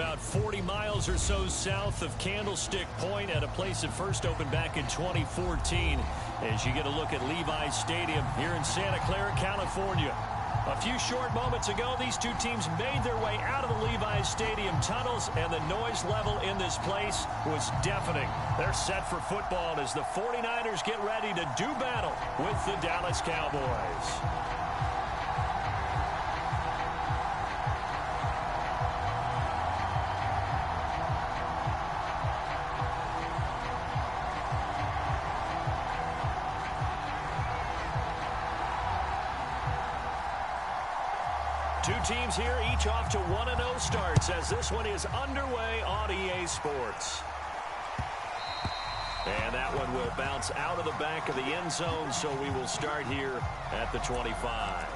about 40 miles or so south of Candlestick Point at a place that first opened back in 2014 as you get a look at Levi's Stadium here in Santa Clara, California. A few short moments ago, these two teams made their way out of the Levi's Stadium tunnels, and the noise level in this place was deafening. They're set for football as the 49ers get ready to do battle with the Dallas Cowboys. Two teams here, each off to 1-0 starts as this one is underway on EA Sports. And that one will bounce out of the back of the end zone, so we will start here at the 25.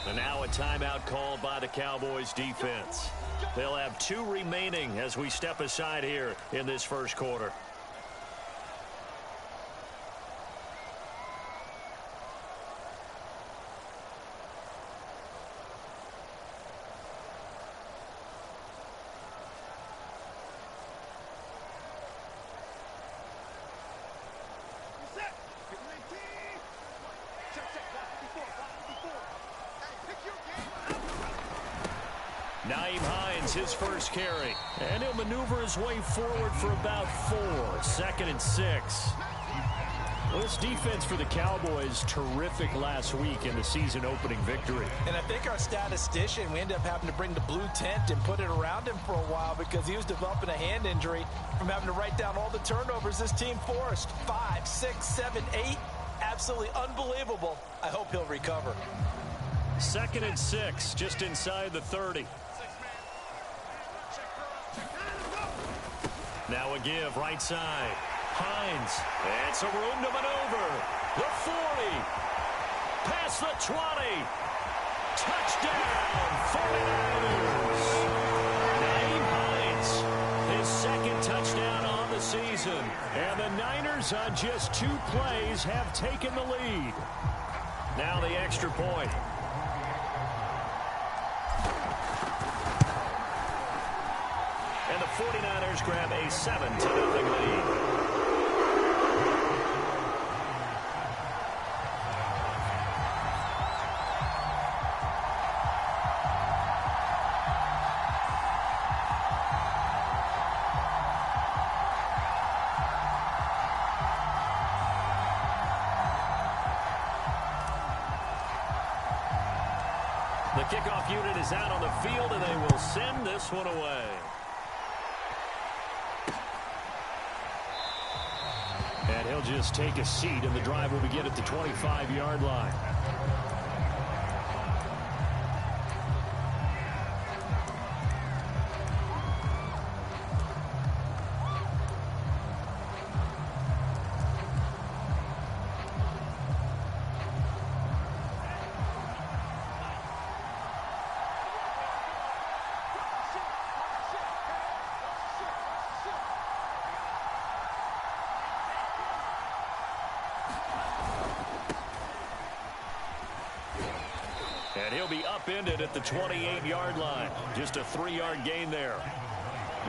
And now a timeout called by the Cowboys defense. They'll have 2 remaining as we step aside here in this first quarter. His first carry, and he'll maneuver his way forward for about 4. 2nd and 6. Well, this defense for the Cowboys, terrific last week in the season opening victory. And I think our statistician, we ended up having to bring the blue tent and put it around him for a while because he was developing a hand injury from having to write down all the turnovers this team forced. 5, 6, 7, 8. Absolutely unbelievable. I hope he'll recover. 2nd and 6, just inside the 30. Now a give, right side. Hines, and some room to maneuver. The 40. Past the 20. Touchdown, 49ers. Naeem Hines, his 2nd touchdown on the season. And the Niners on just 2 plays have taken the lead. Now the extra point. And the 49ers grab a 7-0 lead. The kickoff unit is out on the field, and they will send this one away. And he'll just take a seat, and the drive will begin at the 25-yard line. And he'll be upended at the 28-yard line. Just a 3-yard gain there.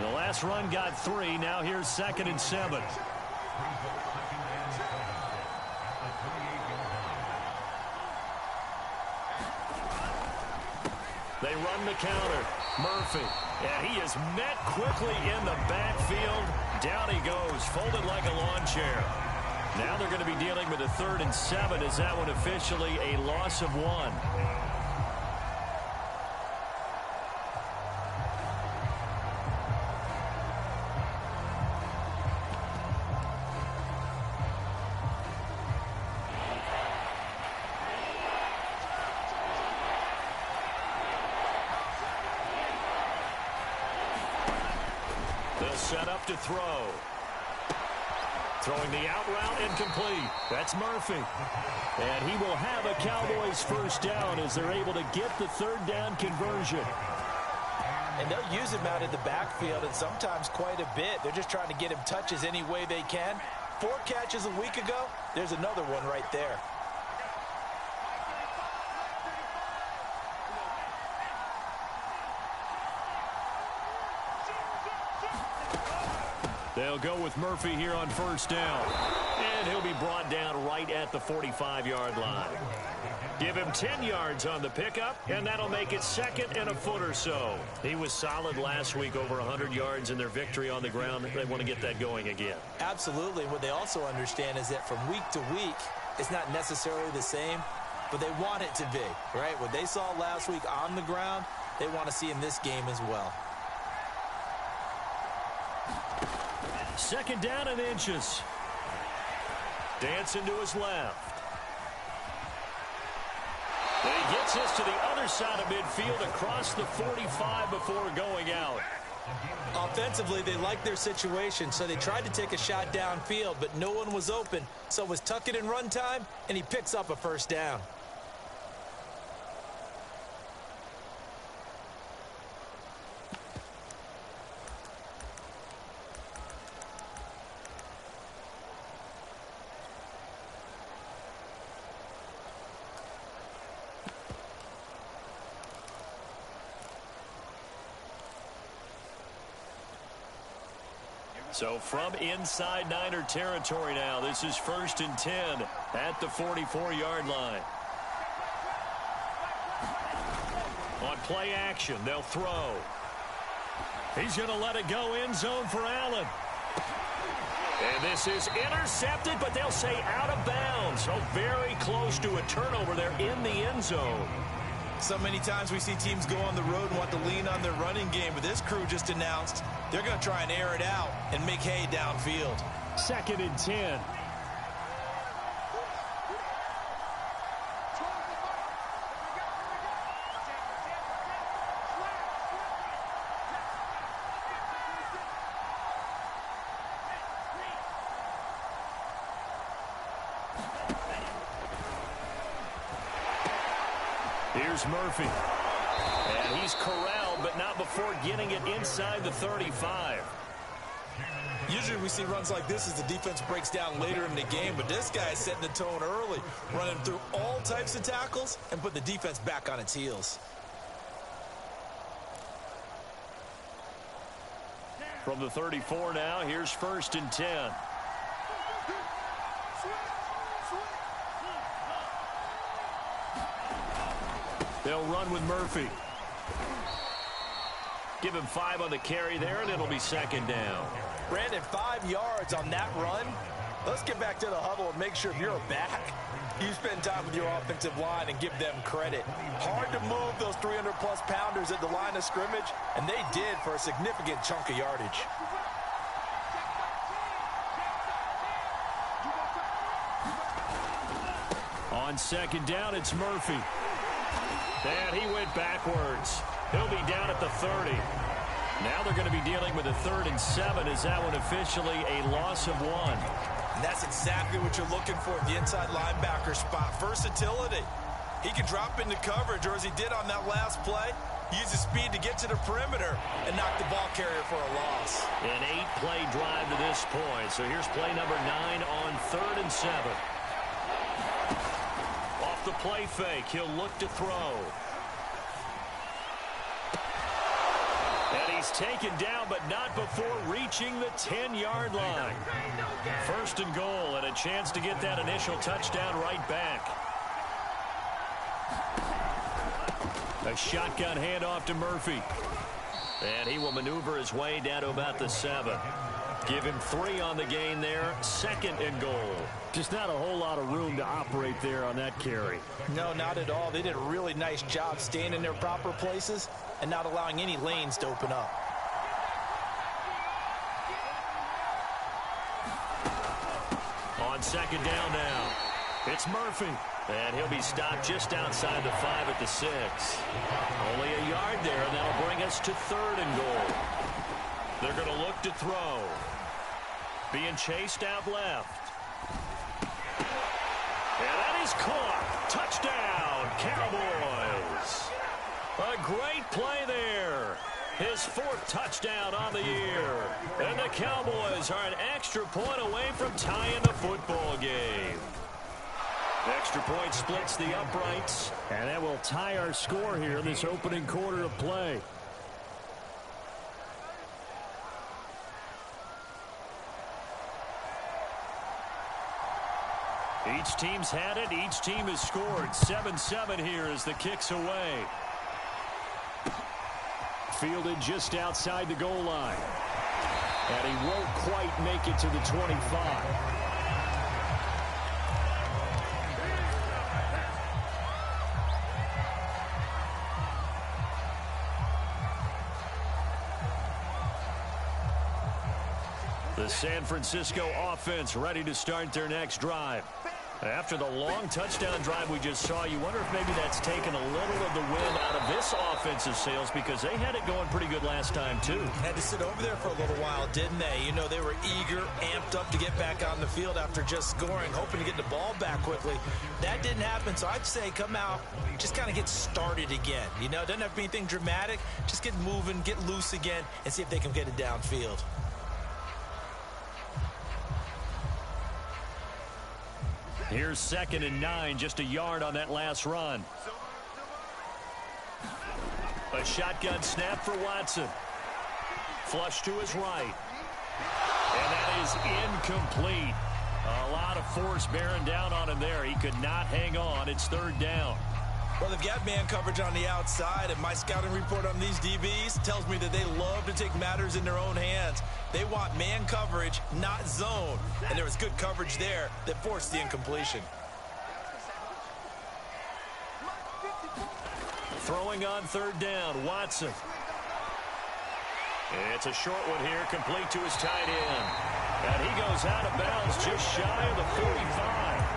The last run got 3. Now here's 2nd and 7. They run the counter. Murphy. And he is met quickly in the backfield. Down he goes, folded like a lawn chair. Now they're going to be dealing with a 3rd and 7. Is that one officially a loss of 1? They'll set up to throw. Throwing the out route incomplete. That's Murphy. And he will have a Cowboys first down as they're able to get the third down conversion. And they'll use him out in the backfield, and sometimes quite a bit. They're just trying to get him touches any way they can. 4 catches a week ago. There's another one right there. They'll go with Murphy here on first down. And he'll be brought down right at the 45-yard line. Give him 10 yards on the pickup, and that'll make it second and a foot or so. He was solid last week, over 100 yards in their victory on the ground. They want to get that going again. Absolutely. What they also understand is that from week to week, it's not necessarily the same, but they want it to be, right? What they saw last week on the ground, they want to see in this game as well. Second down and inches. Dancing to his left. And he gets this to the other side of midfield across the 45 before going out. Offensively, they liked their situation, so they tried to take a shot downfield, but no one was open. So it was tuck it in run time, and he picks up a first down. So from inside Niner territory now, this is 1st and 10 at the 44-yard line. On play action, they'll throw. He's going to let it go end zone for Allen. And this is intercepted, but they'll say out of bounds. So very close to a turnover there in the end zone. So many times we see teams go on the road and want to lean on their running game, but this crew just announced they're going to try and air it out and make hay downfield. 2nd and 10. Here's Murphy. And he's corralled, but not before getting it inside the 35. Usually we see runs like this as the defense breaks down later in the game, but this guy is setting the tone early, running through all types of tackles and put the defense back on its heels. From the 34 now, here's 1st and 10. They'll run with Murphy. Give him 5 on the carry there, and it'll be 2nd down. Brandon, 5 yards on that run. Let's get back to the huddle and make sure if you're back, you spend time with your offensive line and give them credit. Hard to move those 300-plus pounders at the line of scrimmage, and they did for a significant chunk of yardage. On 2nd down, it's Murphy. And he went backwards. He'll be down at the 30. Now they're going to be dealing with a 3rd and 7. Is that one officially a loss of 1? And that's exactly what you're looking for at the inside linebacker spot. Versatility. He can drop into coverage, or as he did on that last play, use his speed to get to the perimeter and knock the ball carrier for a loss. An 8-play drive to this point. So here's play number 9 on 3rd and 7. Off the play fake, he'll look to throw. And he's taken down, but not before reaching the 10-yard line. 1st and goal, and a chance to get that initial touchdown right back. A shotgun handoff to Murphy. And he will maneuver his way down to about the 7. Give him 3 on the gain there. 2nd and goal. Just not a whole lot of room to operate there on that carry. No, not at all. They did a really nice job staying in their proper places and not allowing any lanes to open up. On 2nd down now, it's Murphy. And he'll be stopped just outside the 5 at the 6. Only a yard there, and that'll bring us to 3rd and goal. They're going to look to throw. Being chased out left. And that is caught. Touchdown, Cowboys. A great play there. His 4th touchdown on the year. And the Cowboys are an extra point away from tying the football game. Extra point splits the uprights. And that will tie our score here in this opening quarter of play. Each team's had it. Each team has scored. 7-7 here as the kick's away. Fielded just outside the goal line. And he won't quite make it to the 25. The San Francisco offense ready to start their next drive. After the long touchdown drive we just saw, you wonder if maybe that's taken a little of the wind out of this offensive sails because they had it going pretty good last time, too. Had to sit over there for a little while, didn't they? You know, they were eager, amped up to get back on the field after just scoring, hoping to get the ball back quickly. That didn't happen, so I'd say come out, just kind of get started again. You know, doesn't have to be anything dramatic. Just get moving, get loose again, and see if they can get it downfield. Here's 2nd and 9, just a yard on that last run. A shotgun snap for Watson. Flush to his right. And that is incomplete. A lot of force bearing down on him there. He could not hang on. It's 3rd down. Well, they've got man coverage on the outside, and my scouting report on these DBs tells me that they love to take matters in their own hands. They want man coverage, not zone. And there was good coverage there that forced the incompletion. Throwing on 3rd down, Watson. It's a short one here, complete to his tight end. And he goes out of bounds just shy of the 45.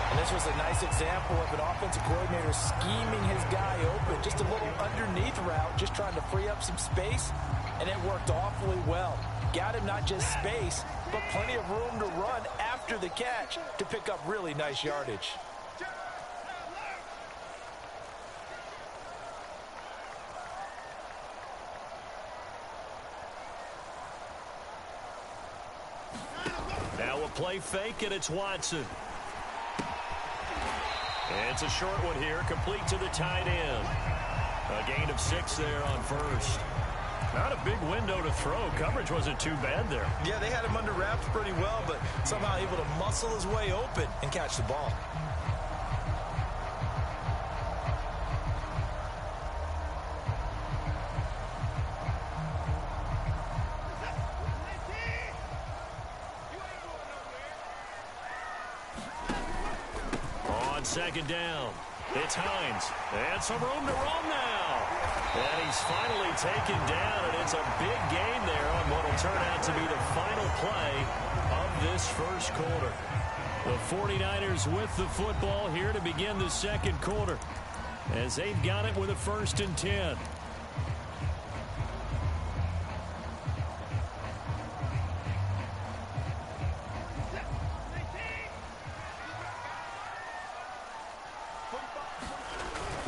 And this was a nice example of an offensive coordinator scheming his guy open. Just a little underneath route, just trying to free up some space, and it worked awfully well. Got him not just space, but plenty of room to run after the catch to pick up really nice yardage. Now a play fake, and it's Watson. It's a short one here, complete to the tight end. A gain of 6 there on 1st. Not a big window to throw. Coverage wasn't too bad there. Yeah, they had him under wraps pretty well, but somehow able to muscle his way open and catch the ball. On 2nd down, it's Hines. And some room to run now. And he's finally taken down, and it's a big gain there on what will turn out to be the final play of this first quarter. The 49ers with the football here to begin the 2nd quarter as they've got it with a 1st and 10.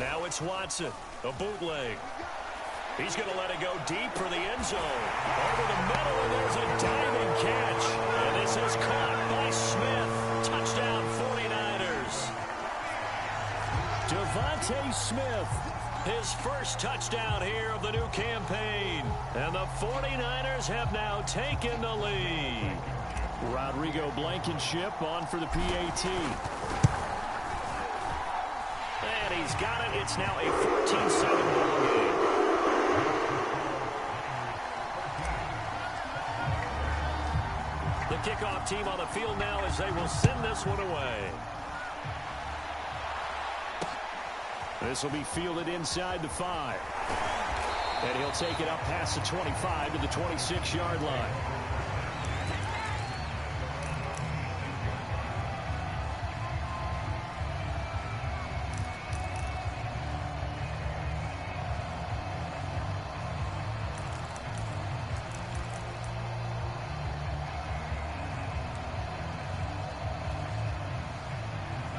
Now it's Watson, a bootleg. He's going to let it go deep for the end zone. Over the middle, and there's a diving catch. And this is caught by Smith. Touchdown, 49ers. Devontae Smith, his first touchdown here of the new campaign. And the 49ers have now taken the lead. Rodrigo Blankenship on for the PAT. And he's got it. It's now a 14-7 ball game. The kickoff team on the field now as they will send this one away. This will be fielded inside the 5. And he'll take it up past the 25 to the 26-yard line.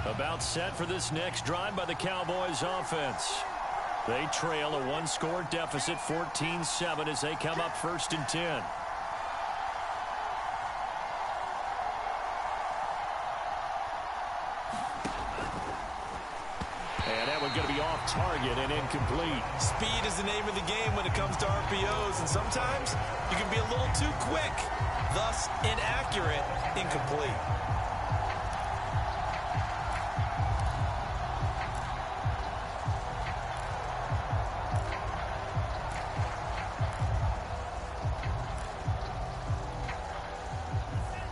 About set for this next drive by the Cowboys offense. They trail a one-score deficit, 14-7, as they come up 1st and 10. And that one going to be off target and incomplete. Speed is the name of the game when it comes to RPOs, and sometimes you can be a little too quick, thus inaccurate, incomplete.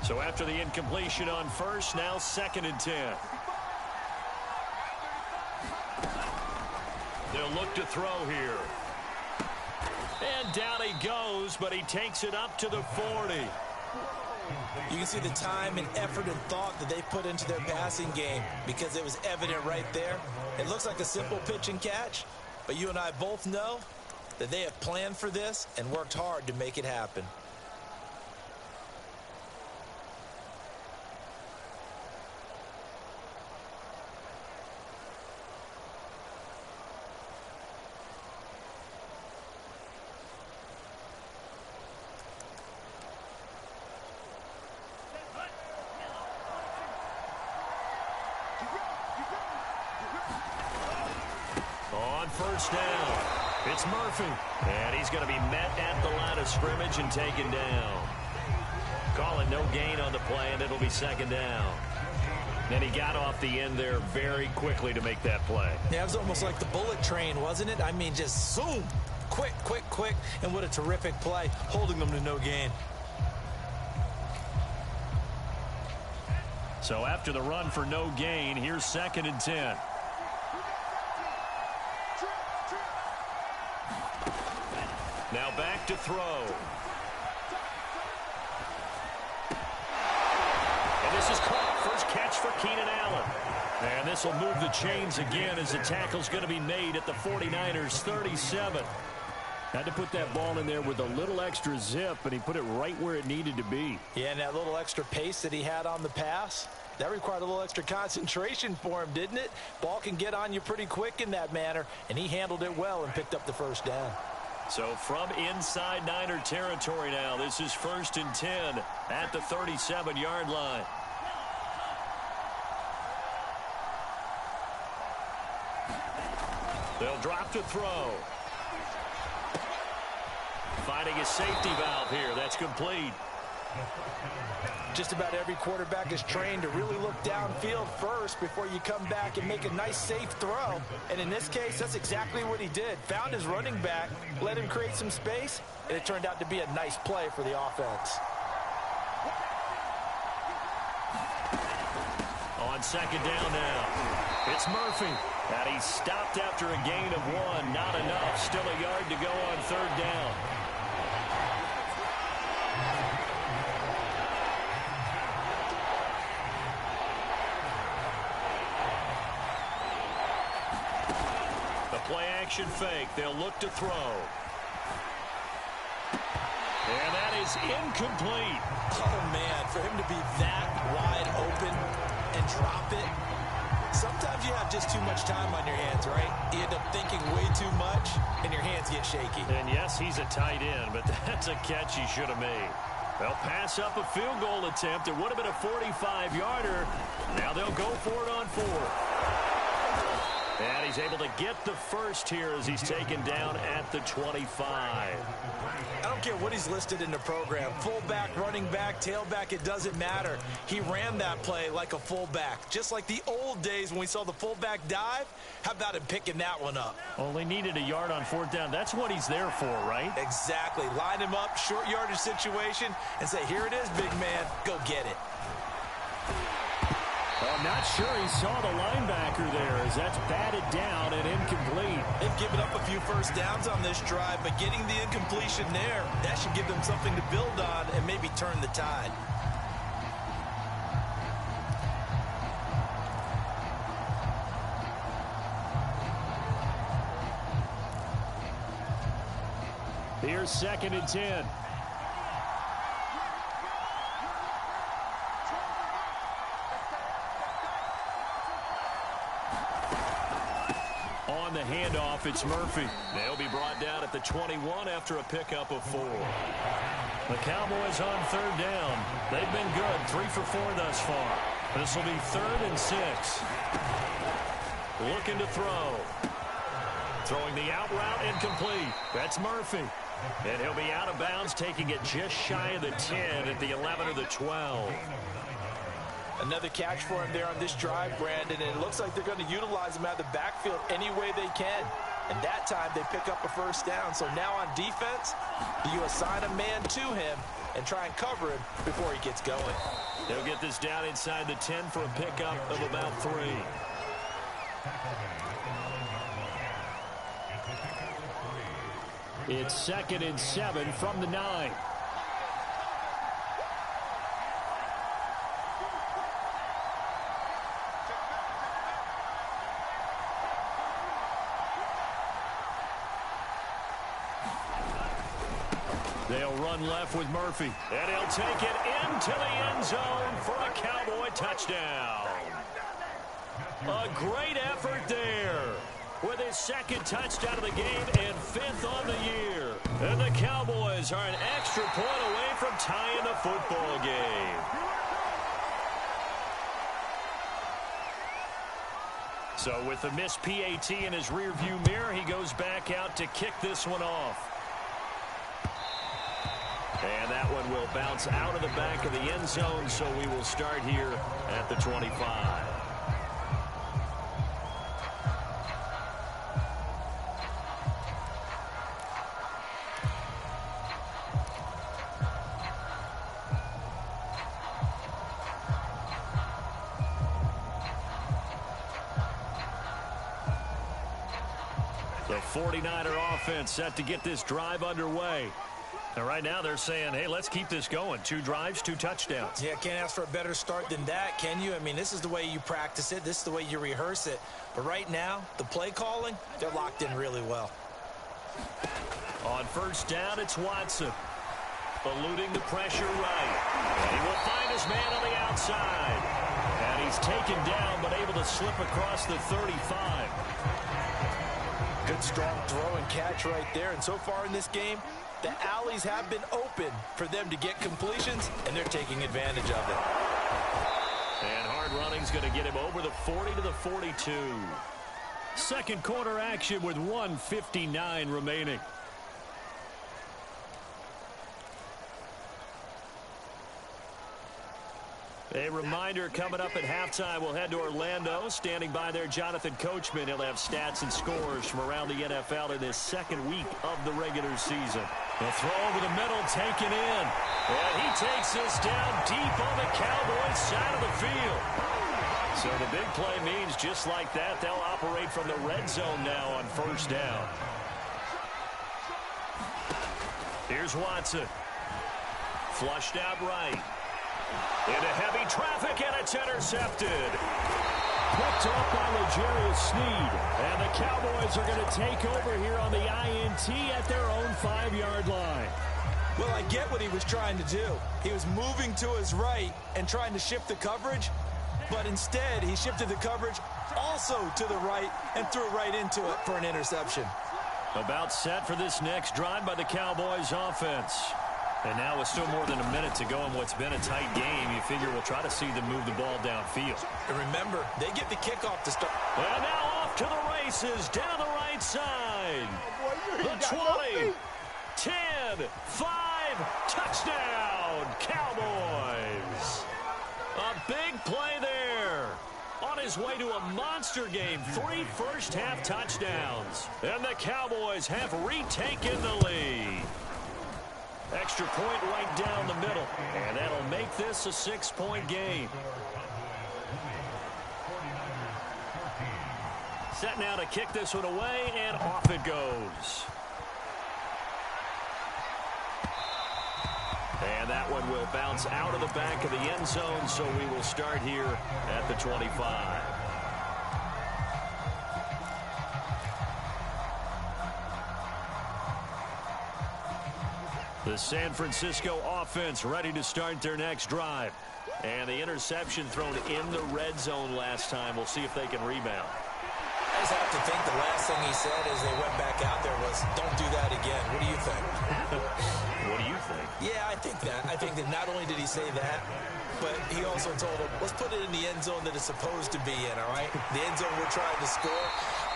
So after the incompletion on first, now 2nd and 10. They'll look to throw here. And down he goes, but he takes it up to the 40. You can see the time and effort and thought that they put into their passing game because it was evident right there. It looks like a simple pitch and catch, but you and I both know that they have planned for this and worked hard to make it happen. On first down, it's Murphy. And he's going to be met at the line of scrimmage and taken down. Call it no gain on the play, and it'll be 2nd down. And he got off the end there very quickly to make that play. Yeah, it was almost like the bullet train, wasn't it? I mean, just zoom. Quick, quick, quick. And what a terrific play, holding them to no gain. So after the run for no gain, here's 2nd and 10. Now back to throw. And this is caught. First catch for Keenan Allen. And this will move the chains again as the tackle's going to be made at the 49ers 37. Had to put that ball in there with a little extra zip, and he put it right where it needed to be. Yeah, and that little extra pace that he had on the pass, that required a little extra concentration for him, didn't it? Ball can get on you pretty quick in that manner, and he handled it well and picked up the first down. So from inside Niner territory now, this is 1st and 10 at the 37-yard line. They'll drop to throw. Finding a safety valve here. That's complete. Just about every quarterback is trained to really look downfield first before you come back and make a nice, safe throw. And in this case, that's exactly what he did. Found his running back, let him create some space, and it turned out to be a nice play for the offense. On 2nd down now, it's Murphy. And he's stopped after a gain of 1. Not enough. Still a yard to go on 3rd down. Play-action fake. They'll look to throw. And that is incomplete. Oh, man, for him to be that wide open and drop it. Sometimes you have just too much time on your hands, right? You end up thinking way too much, and your hands get shaky. And, yes, he's a tight end, but that's a catch he should have made. They'll pass up a field goal attempt. It would have been a 45-yarder. Now they'll go for it on 4th. And he's able to get the first here as he's taken down at the 25. I don't care what he's listed in the program. Fullback, running back, tailback, it doesn't matter. He ran that play like a fullback, just like the old days when we saw the fullback dive. How about him picking that one up? Only needed a yard on 4th down. That's what he's there for, right? Exactly. Line him up, short yardage situation, and say, here it is, big man. Go get it. I'm not sure he saw the linebacker there as that's batted down and incomplete. They've given up a few first downs on this drive, but getting the incompletion there, that should give them something to build on and maybe turn the tide. Here's 2nd and 10. on the handoff. It's Murphy. They'll be brought down at the 21 after a pickup of 4. The Cowboys on 3rd down. They've been good, 3 for 4 thus far. This will be 3rd and 6. Looking to throw. Throwing the out route incomplete. That's Murphy. And he'll be out of bounds, taking it just shy of the 10 at the 11 or the 12. Another catch for him there on this drive, Brandon, and it looks like they're going to utilize him out of the backfield any way they can. And that time they pick up a 1st down. So now on defense, do you assign a man to him and try and cover him before he gets going? They'll get this down inside the 10 for a pickup of about 3. It's 2nd and 7 from the 9. They'll run left with Murphy. And he'll take it into the end zone for a Cowboy touchdown. A great effort there, with his 2nd touchdown of the game and 5th on the year. And the Cowboys are an extra point away from tying the football game. So with the missed PAT in his rearview mirror, he goes back out to kick this one off. And that one will bounce out of the back of the end zone, so we will start here at the 25. The 49er offense set to get this drive underway. And right now they're saying, hey, let's keep this going. 2 drives, 2 touchdowns. Yeah, can't ask for a better start than that, can you? I mean, this is the way you practice it. This is the way you rehearse it. But right now, the play calling, they're locked in really well. On 1st down, it's Watson. Eluding the pressure right. And he will find his man on the outside. And he's taken down, but able to slip across the 35. Good, strong throw and catch right there. And so far in this game, the alleys have been open for them to get completions, and they're taking advantage of it. And hard running's going to get him over the 40 to the 42. 2nd quarter action with 1:59 remaining. A reminder, coming up at halftime, we'll head to Orlando. Standing by there, Jonathan Coachman. He'll have stats and scores from around the NFL in this 2nd week of the regular season. The throw over the middle, taken in. And he takes this down deep on the Cowboys side of the field. So the big play means just like that, they'll operate from the red zone now on 1st down. Here's Watson. Flushed out right. Into heavy traffic, and it's intercepted. Picked up by L'Jarius Sneed. And the Cowboys are going to take over here on the INT at their own 5-yard line. Well, I get what he was trying to do. He was moving to his right and trying to shift the coverage, but instead he shifted the coverage also to the right and threw right into it for an interception. About set for this next drive by the Cowboys offense. And now with still more than a minute to go in what's been a tight game, you figure we'll try to see them move the ball downfield. And remember, they get the kickoff to start. And now off to the races, down the right side. The 20, 10, 5, touchdown, Cowboys. A big play there. On his way to a monster game, 3 first-half touchdowns. And the Cowboys have retaken the lead. Extra point right down the middle. And that'll make this a 6-point game. Set now to kick this one away, and off it goes. And that one will bounce out of the back of the end zone, so we will start here at the 25. The San Francisco offense ready to start their next drive. And the interception thrown in the red zone last time. We'll see if they can rebound. just have to think the last thing he said as they went back out there was, don't do that again. What do you think? What do you think? Yeah, I think that. I think that not only did he say that, but he also told them, let's put it in the end zone that it's supposed to be in, all right? The end zone we're trying to score.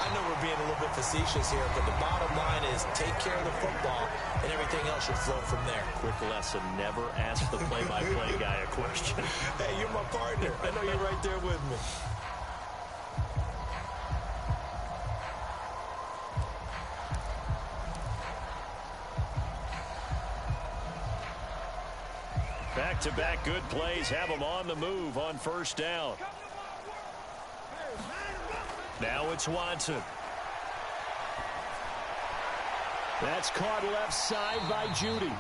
I know we're being a little bit facetious here, but the bottom line is take care of the football, and everything else should flow from there. Quick lesson, never ask the play-by-play guy a question. Hey, you're my partner. I know you're right there with me. Back-to-back good plays have them on the move on first down. Now it's Watson. That's caught left side by Judy.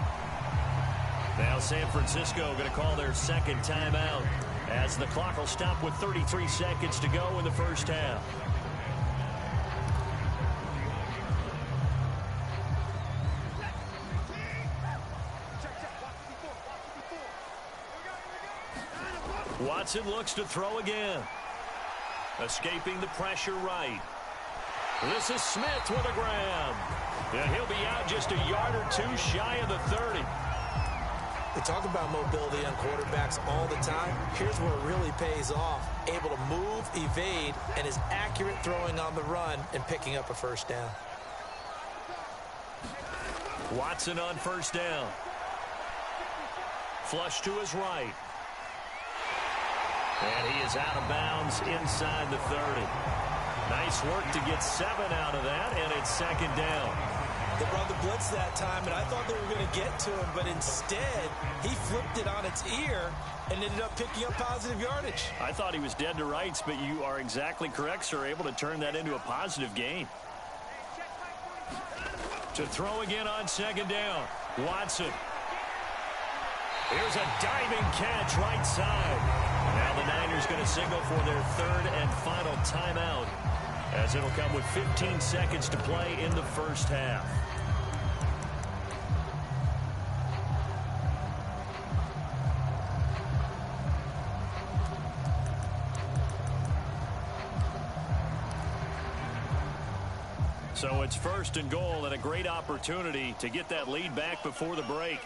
Now San Francisco going to call their second timeout as the clock will stop with 33 seconds to go in the first half. Watson looks to throw again. Escaping the pressure right. This is Smith with a grab. And he'll be out just a yard or two shy of the 30. We talk about mobility on quarterbacks all the time. Here's where it really pays off. Able to move, evade, and is accurate throwing on the run and picking up a first down. Watson on first down. Flush to his right. And he is out of bounds inside the 30. Nice work to get 7 out of that, and it's second down. They brought the blitz that time, and I thought they were going to get to him, but instead, he flipped it on its ear and ended up picking up positive yardage. I thought he was dead to rights, but you are exactly correct, sir, able to turn that into a positive gain. To throw again on second down, Watson. Here's a diving catch right side. Now the Niners going to signal for their third and final timeout, as it'll come with 15 seconds to play in the first half. So it's first and goal, and a great opportunity to get that lead back before the break.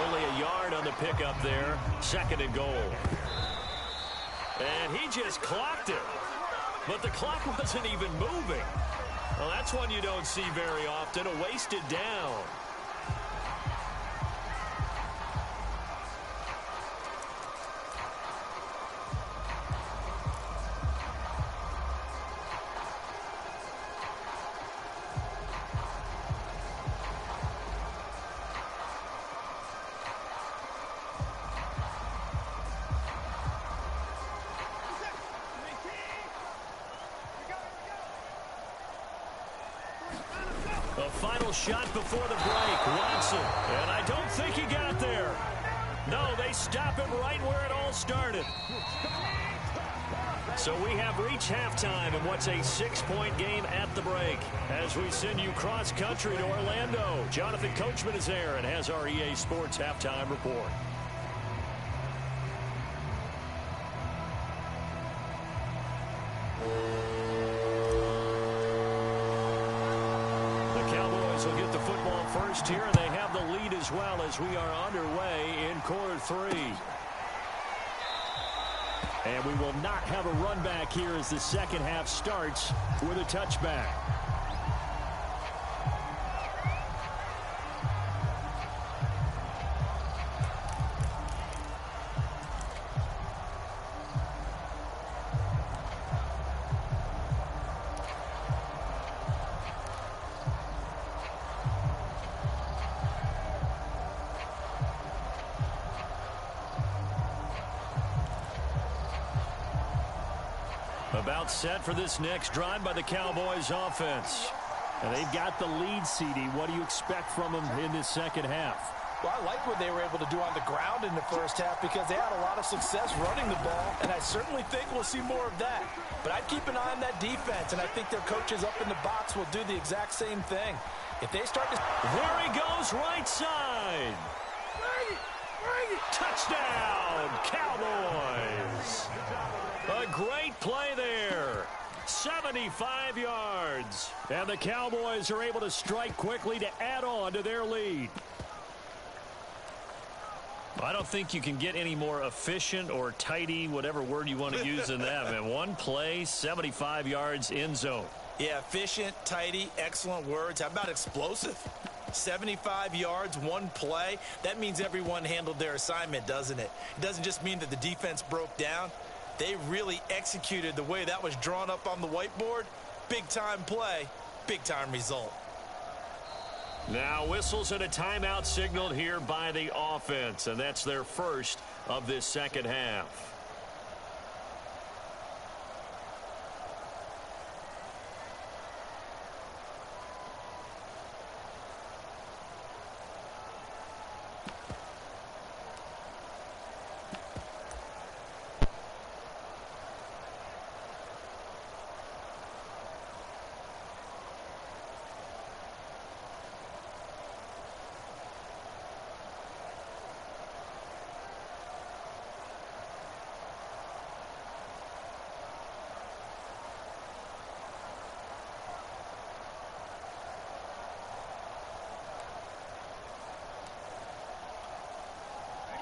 Only a yard on the pickup there. Second and goal. And he just clocked it. But the clock wasn't even moving. Well, that's one you don't see very often. A wasted down. The final shot before the break, Watson. And I don't think he got there. No, they stop him right where it all started. So we have reached halftime in what's a 6-point game at the break. As we send you cross-country to Orlando, Jonathan Coachman is there and has our EA Sports halftime report. Will get the football first here, and they have the lead as well as we are underway in quarter 3. And we will not have a run back here as the second half starts with a touchback. About set for this next drive by the Cowboys offense. And they've got the lead, CD. What do you expect from them in this second half? Well, I like what they were able to do on the ground in the first half because they had a lot of success running the ball, and I certainly think we'll see more of that. But I'd keep an eye on that defense, and I think their coaches up in the box will do the exact same thing. If they start to... There he goes, right side. Touchdown, Cowboys. A great play there. 75 yards. And the Cowboys are able to strike quickly to add on to their lead. I don't think you can get any more efficient or tidy, whatever word you want to use in that. Man, one play, 75 yards, end zone. Yeah, efficient, tidy, excellent words. How about explosive? 75 yards, one play. That means everyone handled their assignment, doesn't it? It doesn't just mean that the defense broke down. They really executed the way that was drawn up on the whiteboard. Big-time play, big-time result. Now whistles and a timeout signaled here by the offense, and that's their first of this second half.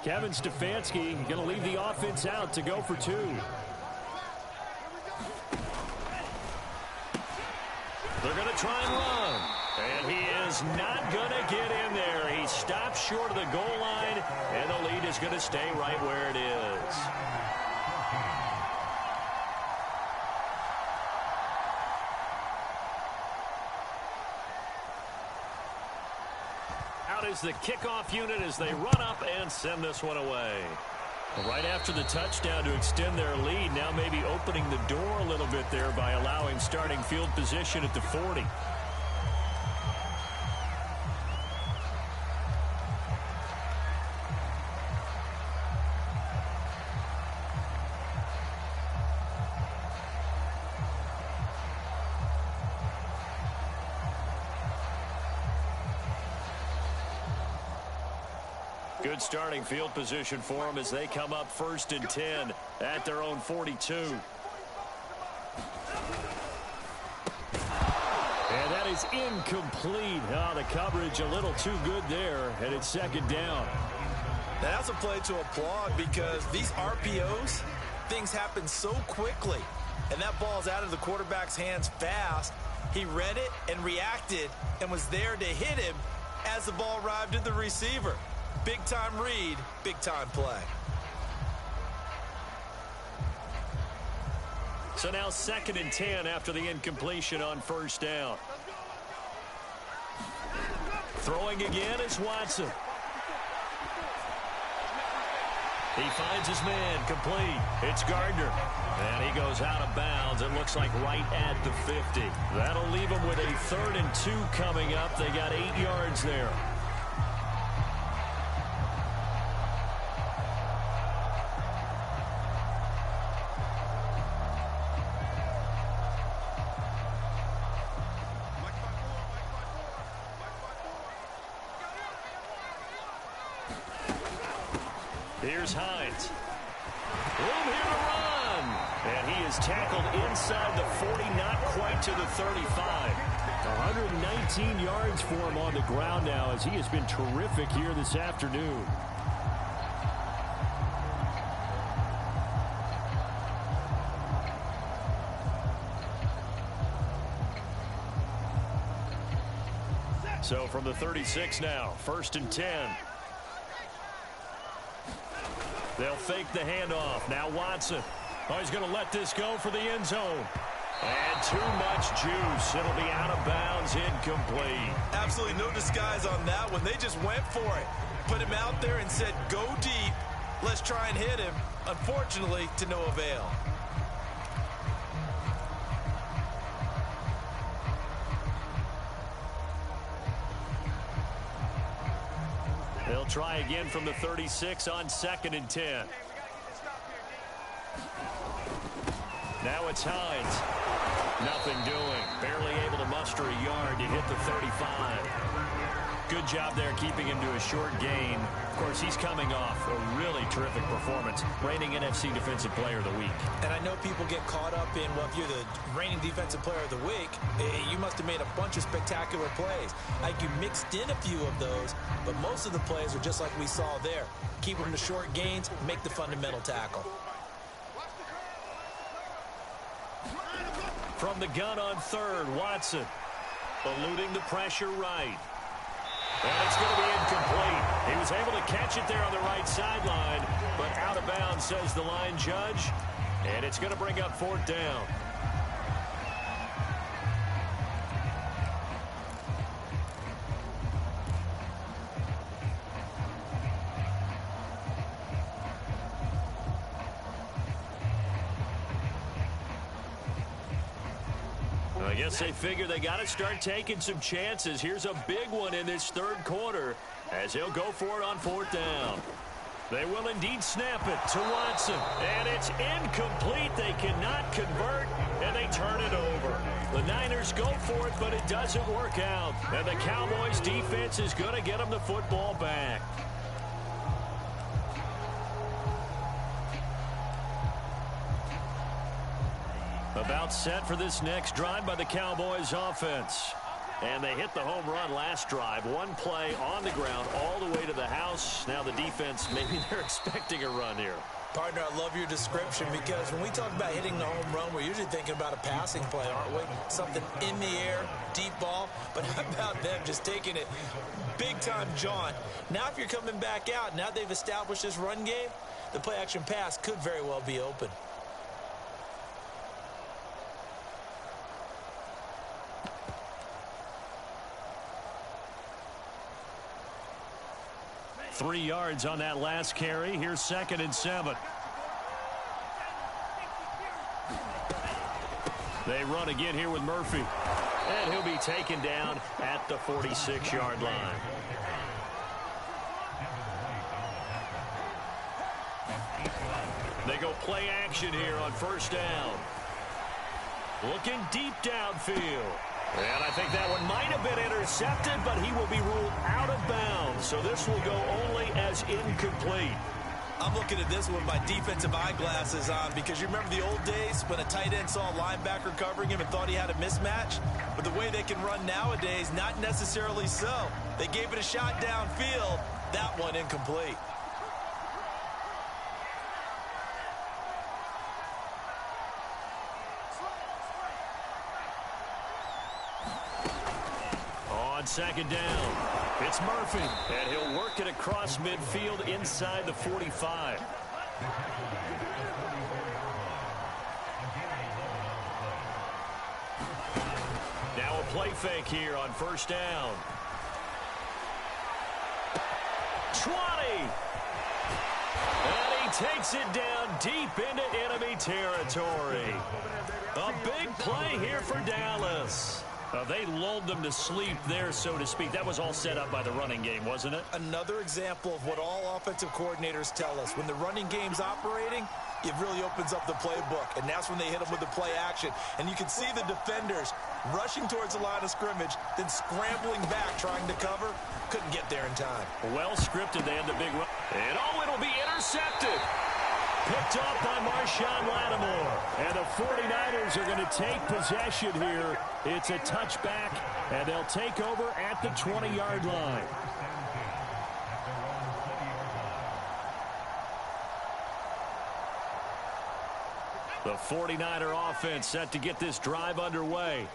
Kevin Stefanski going to leave the offense out to go for two. They're going to try and run. And he is not going to get in there. He stops short of the goal line, and the lead is going to stay right where it is. Is the kickoff unit as they run up and send this one away. Right after the touchdown to extend their lead, now maybe opening the door a little bit there by allowing starting field position at the 40. Good starting field position for them as they come up 1st and 10 at their own 42. And that is incomplete. Oh, the coverage a little too good there, and it's 2nd down. That's a play to applaud because these RPOs, things happen so quickly. And that ball's out of the quarterback's hands fast. He read it and reacted and was there to hit him as the ball arrived at the receiver. Big-time read, big-time play. So now 2nd and 10 after the incompletion on 1st down. Throwing again is Watson. He finds his man, complete. It's Gardner. And he goes out of bounds. It looks like right at the 50. That'll leave him with a 3rd and 2 coming up. They got 8 yards there. Here's Hines. Room here to run. And he is tackled inside the 40, not quite to the 35. 119 yards for him on the ground now as he has been terrific here this afternoon. So from the 36 now, 1st and 10. They'll fake the handoff. Now Watson. Oh, he's going to let this go for the end zone. And too much juice. It'll be out of bounds, incomplete. Absolutely no disguise on that one. They just went for it. Put him out there and said, go deep. Let's try and hit him. Unfortunately, to no avail. They'll try again from the 36 on 2nd and 10. Now it's Hines. Nothing doing. Barely able to muster a yard to hit the 35. Good job there keeping him to a short gain. Of course, he's coming off a really terrific performance. Reigning NFC Defensive Player of the Week. And I know people get caught up in, well, if you're the reigning Defensive Player of the Week, you must have made a bunch of spectacular plays. Like you mixed in a few of those, but most of the plays are just like we saw there. Keep them to short gains, make the fundamental tackle. From the gun on third, Watson eluding the pressure right. And it's going to be incomplete. He was able to catch it there on the right sideline, but out of bounds, says the line judge. And it's going to bring up fourth down. I guess they figure they got to start taking some chances. Here's a big one in this third quarter as he'll go for it on fourth down. They will indeed snap it to Watson. And it's incomplete. They cannot convert, and they turn it over. The Niners go for it, but it doesn't work out. And the Cowboys defense is going to get them the football back. About set for this next drive by the Cowboys offense. And they hit the home run last drive. One play on the ground all the way to the house. Now the defense, maybe they're expecting a run here. Partner, I love your description because when we talk about hitting the home run, we're usually thinking about a passing play, aren't we? Something in the air, deep ball. But how about them just taking it big-time jaunt? Now if you're coming back out, now they've established this run game, the play-action pass could very well be open. .3 yards on that last carry. Here's 2nd and 7. They run again here with Murphy. And he'll be taken down at the 46-yard line. They go play action here on first down. Looking deep downfield. And I think that one might have been intercepted, but he will be ruled out of bounds. So this will go only as incomplete. I'm looking at this with my defensive eyeglasses on because you remember the old days when a tight end saw a linebacker covering him and thought he had a mismatch? But the way they can run nowadays, not necessarily so. They gave it a shot downfield. That one incomplete. On 2nd down, it's Murphy, and he'll work it across midfield inside the 45. Now a play fake here on first down. 20. And he takes it down deep into enemy territory. A big play here for Dallas. They lulled them to sleep there, so to speak. That was all set up by the running game, wasn't it? Another example of what all offensive coordinators tell us. When the running game's operating, it really opens up the playbook. And that's when they hit them with the play action. And you can see the defenders rushing towards the line of scrimmage, then scrambling back, trying to cover. Couldn't get there in time. Well scripted. They had the big run. And it'll be intercepted. Picked up by Marshawn Lattimore. And the 49ers are going to take possession here. It's a touchback, and they'll take over at the 20-yard line. The 49er offense set to get this drive underway.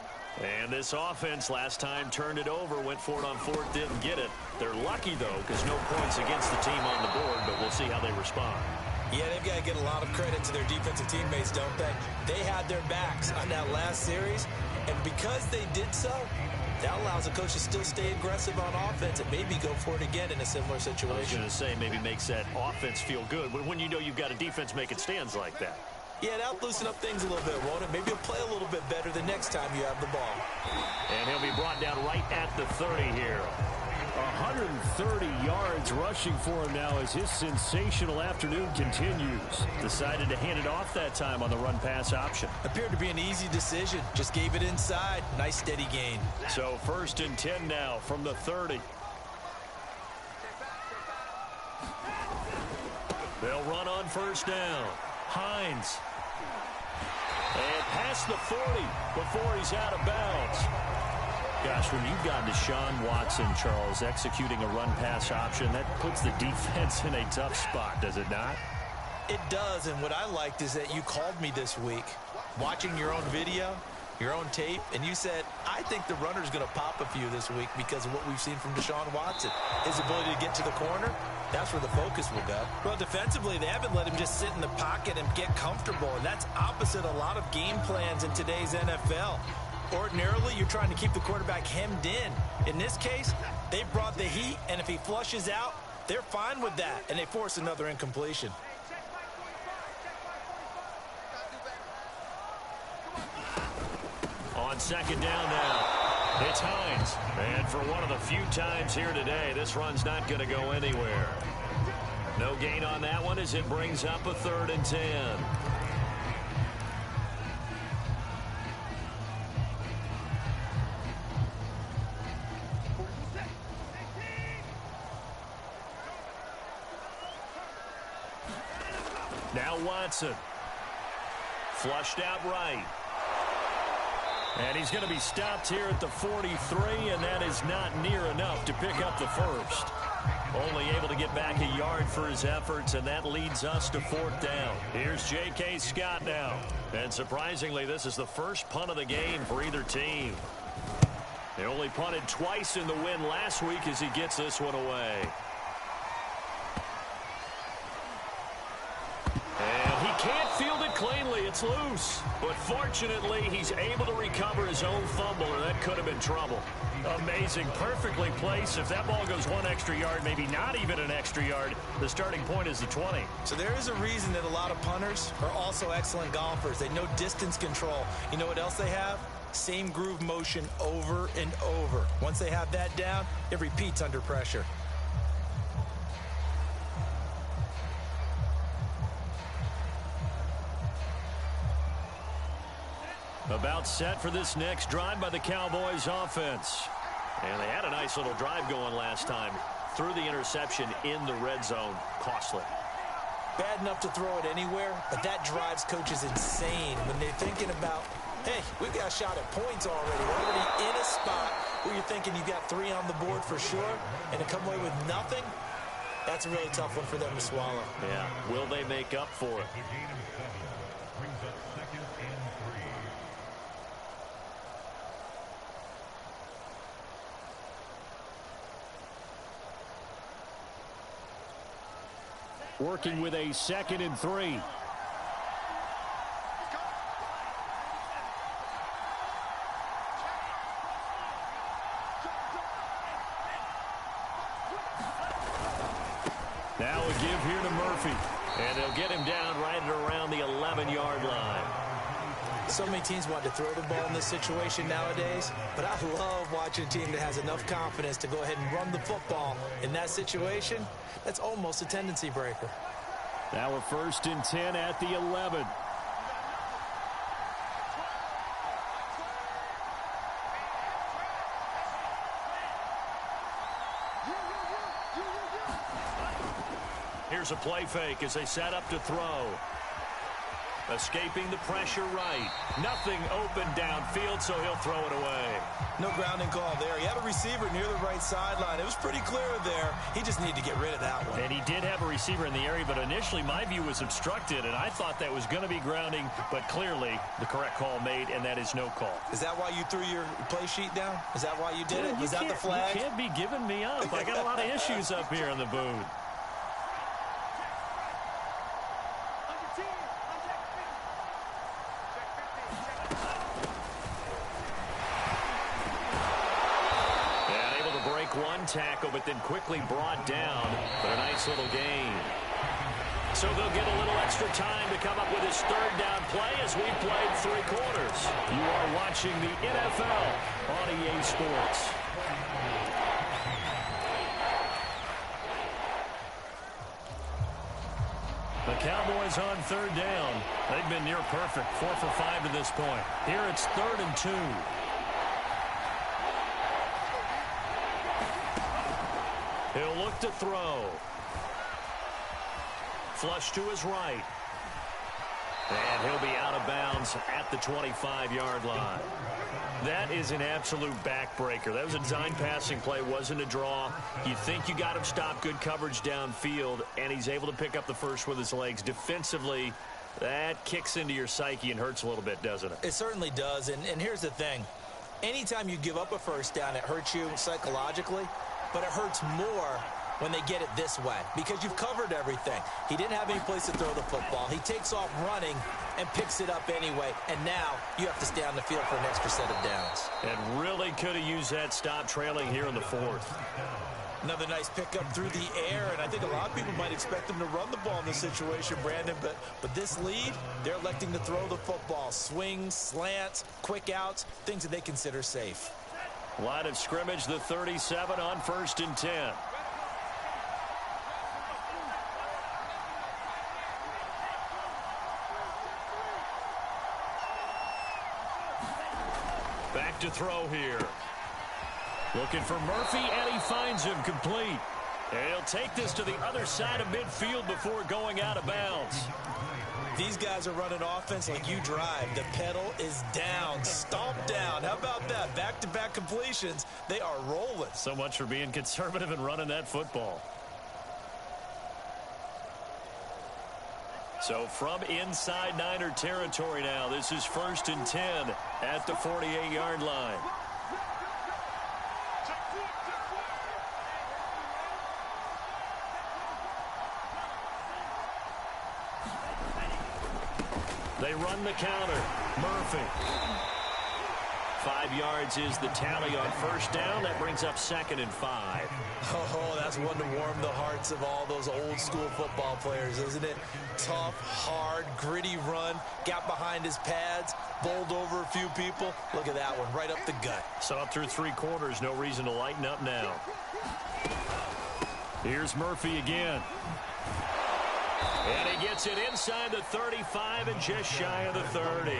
And this offense last time turned it over, went for it on fourth, didn't get it. They're lucky, though, because no points against the team on the board, but we'll see how they respond. Yeah, they've got to get a lot of credit to their defensive teammates, don't they? They had their backs on that last series, and because they did so, that allows the coach to still stay aggressive on offense and maybe go for it again in a similar situation. I was going to say maybe makes that offense feel good when you know you've got a defense making stands like that. Yeah, that'll loosen up things a little bit, won't it? Maybe he'll play a little bit better the next time you have the ball. And he'll be brought down right at the 30 here. 130 yards rushing for him now as his sensational afternoon continues. Decided to hand it off that time on the run-pass option. Appeared to be an easy decision. Just gave it inside. Nice steady gain. So 1st and 10 now from the 30. They'll run on 1st down. Hines. And past the 40 before he's out of bounds. Gosh, when you've got Deshaun Watson, Charles, executing a run-pass option, that puts the defense in a tough spot, does it not? It does, and what I liked is that you called me this week, watching your own video, your own tape, and you said, I think the runner's going to pop a few this week because of what we've seen from Deshaun Watson. His ability to get to the corner, that's where the focus will go. Well, defensively, they haven't let him just sit in the pocket and get comfortable, and that's opposite a lot of game plans in today's NFL. Ordinarily, you're trying to keep the quarterback hemmed in. In this case, they brought the heat, and if he flushes out, they're fine with that, and they force another incompletion. On 2nd down now, it's Hines. And for one of the few times here today, this run's not going to go anywhere. No gain on that one as it brings up a 3rd and 10. Now Watson. Flushed out right. And he's going to be stopped here at the 43, and that is not near enough to pick up the first. Only able to get back a yard for his efforts, and that leads us to 4th down. Here's J.K. Scott now. And surprisingly, this is the first punt of the game for either team. They only punted twice in the win last week as he gets this one away. And he can't field it cleanly. It's loose. But fortunately, he's able to recover his own fumble, or that could have been trouble. Amazing. Perfectly placed. If that ball goes 1 extra yard, maybe not even an extra yard, the starting point is the 20. So there is a reason that a lot of punters are also excellent golfers. They know distance control. You know what else they have? Same groove motion over and over. Once they have that down, it repeats under pressure. About set for this next drive by the Cowboys offense. And they had a nice little drive going last time. Threw the interception in the red zone. Costly. Bad enough to throw it anywhere, but that drives coaches insane when they're thinking about, hey, we've got a shot at points already. We're already in a spot where you're thinking you've got 3 on the board for sure, and to come away with nothing, that's a really tough one for them to swallow. Yeah, will they make up for it? Working with a 2nd and 3. Now a give here to Murphy. And they'll get him down right at around the 11-yard line. So many teams want to throw the ball in this situation nowadays, but I love watching a team that has enough confidence to go ahead and run the football. In that situation, that's almost a tendency breaker. Now a 1st and 10 at the 11. Here's a play fake as they set up to throw. Escaping the pressure right. Nothing open downfield, so he'll throw it away. No grounding call there. He had a receiver near the right sideline. It was pretty clear there. He just needed to get rid of that one. And he did have a receiver in the area, but initially my view was obstructed, and I thought that was going to be grounding, but clearly the correct call made, and that is no call. Is that why you threw your play sheet down? Is that why you did it? Was that the flag? You can't be giving me up. I got a lot of issues up here in the booth. One tackle, but then quickly brought down, but a nice little gain. So they'll get a little extra time to come up with his 3rd down play as we've played 3 quarters. You are watching the NFL on EA Sports. Cowboys on third down. They've been near perfect, 4 for 5 to this point. Here it's 3rd and 2. He'll look to throw. Flush to his right. And he'll be out of bounds at the 25-yard line. That is an absolute backbreaker. That was a design passing play, wasn't a draw. You think you got him stopped, good coverage downfield, and he's able to pick up the first with his legs. Defensively, that kicks into your psyche and hurts a little bit, doesn't it? It certainly does, and here's the thing. Anytime you give up a first down, it hurts you psychologically, but it hurts more when they get it this way because you've covered everything. He didn't have any place to throw the football. He takes off running and picks it up anyway, and now you have to stay on the field for an extra set of downs. And really could have used that stop trailing here in the 4th. Another nice pickup through the air, and I think a lot of people might expect them to run the ball in this situation, Brandon, but this lead, they're electing to throw the football. Swings, slants, quick outs, things that they consider safe. Line of scrimmage, the 37 on 1st and 10. Back to throw here. Looking for Murphy, and he finds him complete. And he'll take this to the other side of midfield before going out of bounds. These guys are running offense like you drive. The pedal is down, stomped down. How about that? Back-to-back completions. They are rolling. So much for being conservative and running that football. So from inside Niner territory now, this is 1st and 10 at the 48-yard line. They run the counter. Murphy. 5 yards is the tally on 1st down. That brings up 2nd and 5. Oh, that's one to warm the hearts of all those old school football players, isn't it? Tough, hard, gritty run. Got behind his pads, bowled over a few people. Look at that one, right up the gut. So up through 3 quarters, no reason to lighten up now. Here's Murphy again. And he gets it inside the 35 and just shy of the 30.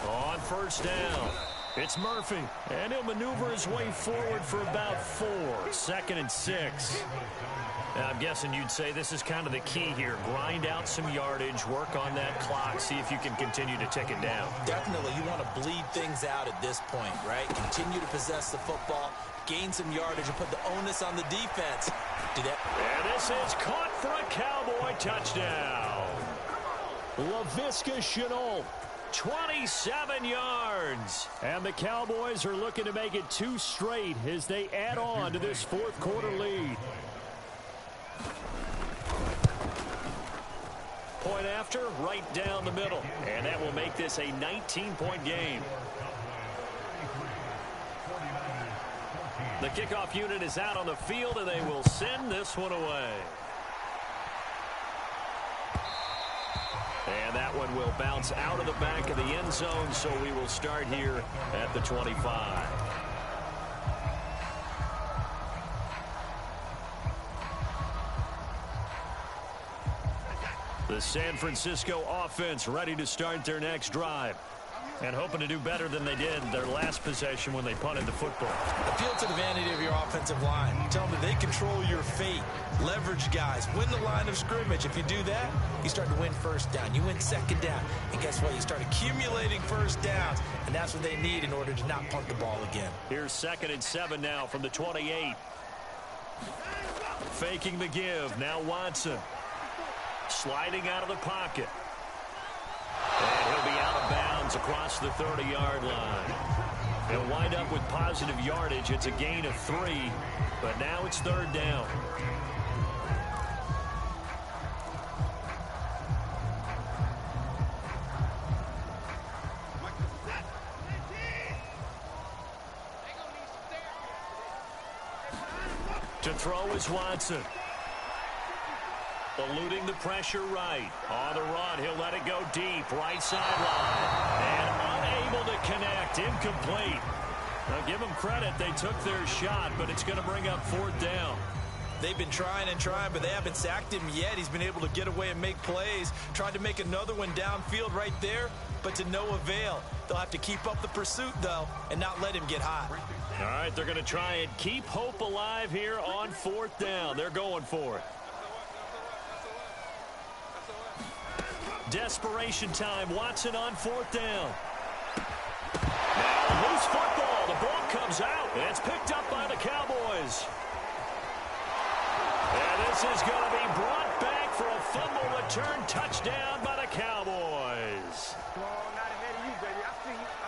On 1st down, it's Murphy, and he'll maneuver his way forward for about 4. 2nd and 6. Now, I'm guessing you'd say this is kind of the key here. Grind out some yardage, work on that clock, see if you can continue to tick it down. Definitely. You want to bleed things out at this point, right? Continue to possess the football, gain some yardage, and put the onus on the defense. Do that. And this is caught for a Cowboy touchdown. Laviska Shenault, 27 yards. And the Cowboys are looking to make it 2 straight as they add on to this 4th quarter lead. Point after, right down the middle. And that will make this a 19-point game. The kickoff unit is out on the field, and they will send this one away. And that one will bounce out of the back of the end zone, so we will start here at the 25. The San Francisco offense ready to start their next drive. And hoping to do better than they did their last possession when they punted the football. Appeal to the vanity of your offensive line. Tell them that they control your fate. Leverage guys. Win the line of scrimmage. If you do that, you start to win 1st down. You win 2nd down. And guess what? You start accumulating 1st downs. And that's what they need in order to not punt the ball again. Here's 2nd and 7 now from the 28. Faking the give. Now Watson. Sliding out of the pocket. And he'll be out of bounds across the 30-yard line. He'll wind up with positive yardage. It's a gain of 3, but now it's 3rd down. To throw is Watson. Eluding the pressure right. On the run, he'll let it go deep. Right sideline. And unable to connect. Incomplete. Now, give them credit. They took their shot, but it's going to bring up 4th down. They've been trying and trying, but they haven't sacked him yet. He's been able to get away and make plays. Tried to make another one downfield right there, but to no avail. They'll have to keep up the pursuit, though, and not let him get hot. All right, they're going to try and keep hope alive here on 4th down. They're going for it. Desperation time. Watson on 4th down. Now, loose football. The ball comes out. It's picked up by the Cowboys. And this is going to be brought back for a fumble return touchdown by the Cowboys.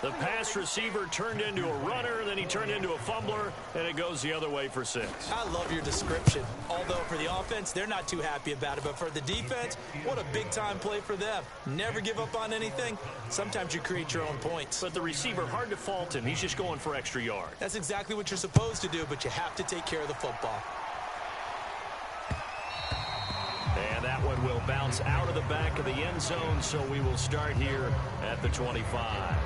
The pass receiver turned into a runner, then he turned into a fumbler, and it goes the other way for 6. I love your description. Although for the offense, they're not too happy about it. But for the defense, what a big-time play for them. Never give up on anything. Sometimes you create your own points. But the receiver, hard to fault him. He's just going for extra yard. That's exactly what you're supposed to do, but you have to take care of the football. And that one will bounce out of the back of the end zone, so we will start here at the 25.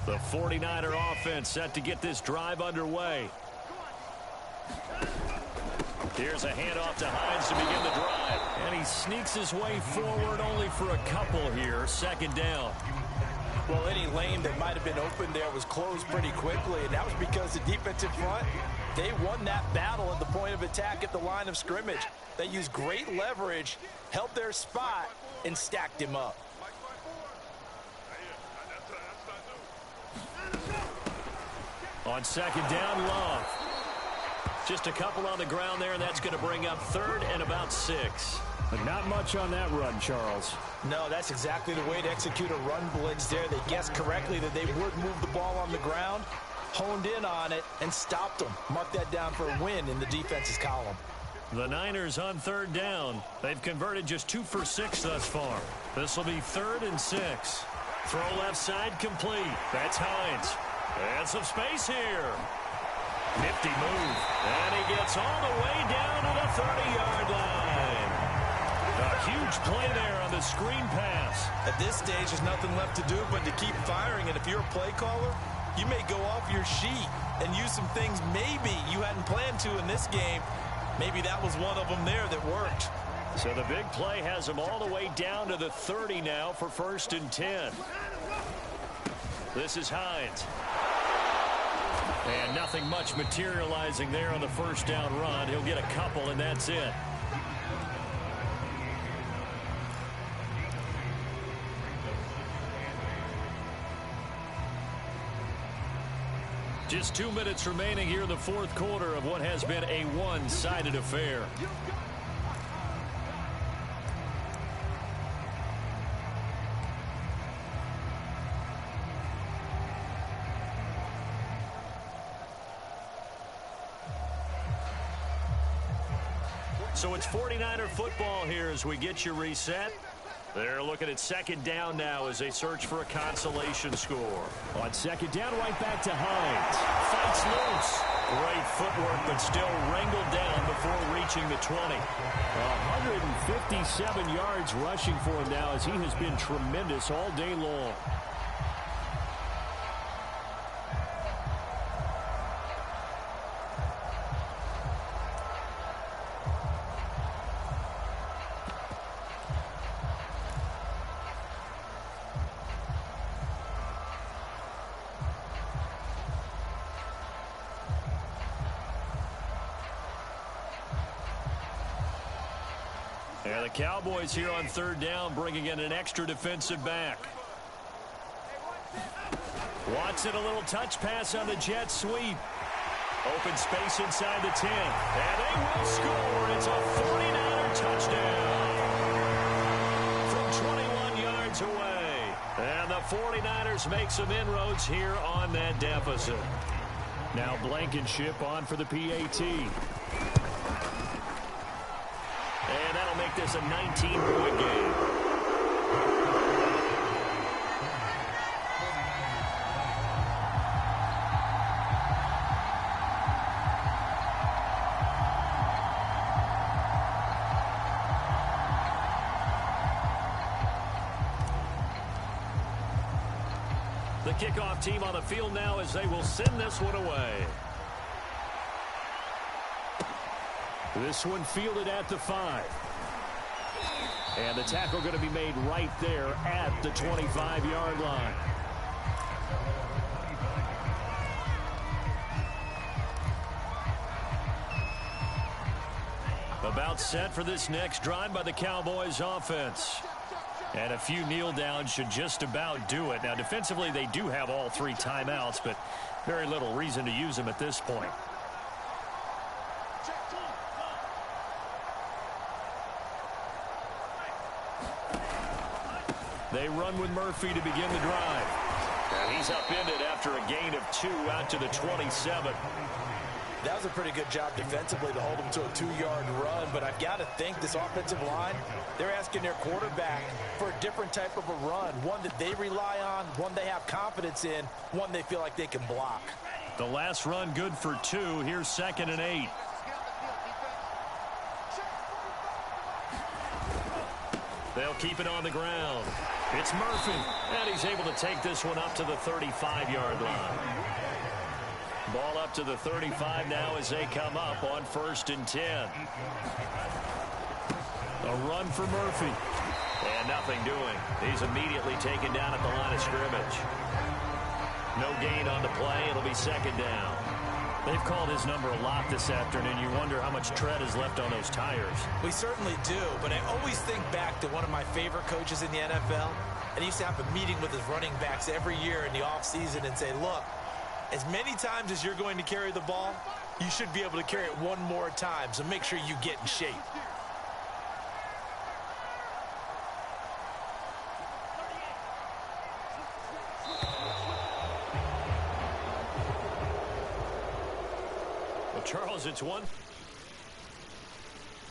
The 49er offense set to get this drive underway. Here's a handoff to Hines to begin the drive. And he sneaks his way forward only for a couple here. 2nd down. Well, any lane that might have been open there was closed pretty quickly, and that was because the defensive front, they won that battle at the point of attack at the line of scrimmage. They used great leverage, held their spot, and stacked him up. On 2nd down, Love. Just a couple on the ground there, and that's going to bring up 3rd and about 6. But not much on that run, Charles. No, that's exactly the way to execute a run blitz there. They guessed correctly that they would move the ball on the ground, honed in on it, and stopped them. Mark that down for a win in the defense's column. The Niners on 3rd down. They've converted just 2 for 6 thus far. This will be 3rd and 6. Throw left side complete. That's Hines. And some space here. Nifty move. And he gets all the way down to the 30-yard line. A huge play there on the screen pass. At this stage, there's nothing left to do but to keep firing. And if you're a play caller, you may go off your sheet and use some things maybe you hadn't planned to in this game. Maybe that was one of them there that worked. So the big play has him all the way down to the 30 now for 1st and 10. This is Hines. And nothing much materializing there on the 1st down run. He'll get a couple, and that's it. Just 2 minutes remaining here in the 4th quarter of what has been a one-sided affair. So it's 49er football here as we get you reset. They're looking at 2nd down now as they search for a consolation score. On 2nd down, right back to Hines. Fights loose. Great footwork, but still wrangled down before reaching the 20. 157 yards rushing for him now as he has been tremendous all day long. And the Cowboys here on 3rd down bringing in an extra defensive back. Watson, a little touch pass on the jet sweep. Open space inside the 10. And they will score. It's a 49er touchdown from 21 yards away. And the 49ers make some inroads here on that deficit. Now Blankenship on for the PAT. And that'll make this a 19-point game. The kickoff team on the field now as they will send this one away. This one fielded at the 5. And the tackle going to be made right there at the 25-yard line. About set for this next drive by the Cowboys offense. And a few kneel downs should just about do it. Now, defensively, they do have all 3 timeouts, but very little reason to use them at this point. They run with Murphy to begin the drive. And he's upended after a gain of 2 out to the 27. That was a pretty good job defensively to hold him to a 2-yard run, but I've got to think this offensive line, they're asking their quarterback for a different type of a run, one that they rely on, one they have confidence in, one they feel like they can block. The last run good for 2. Here's 2nd and 8. They'll keep it on the ground. It's Murphy, and he's able to take this one up to the 35-yard line. Ball up to the 35 now as they come up on 1st and 10. A run for Murphy. And nothing doing. He's immediately taken down at the line of scrimmage. No gain on the play. It'll be 2nd down. They've called his number a lot this afternoon. You wonder how much tread is left on those tires. We certainly do, but I always think back to one of my favorite coaches in the NFL. And he used to have a meeting with his running backs every year in the offseason and say, look, as many times as you're going to carry the ball, you should be able to carry it one more time, so make sure you get in shape. Well, Charles, it's one.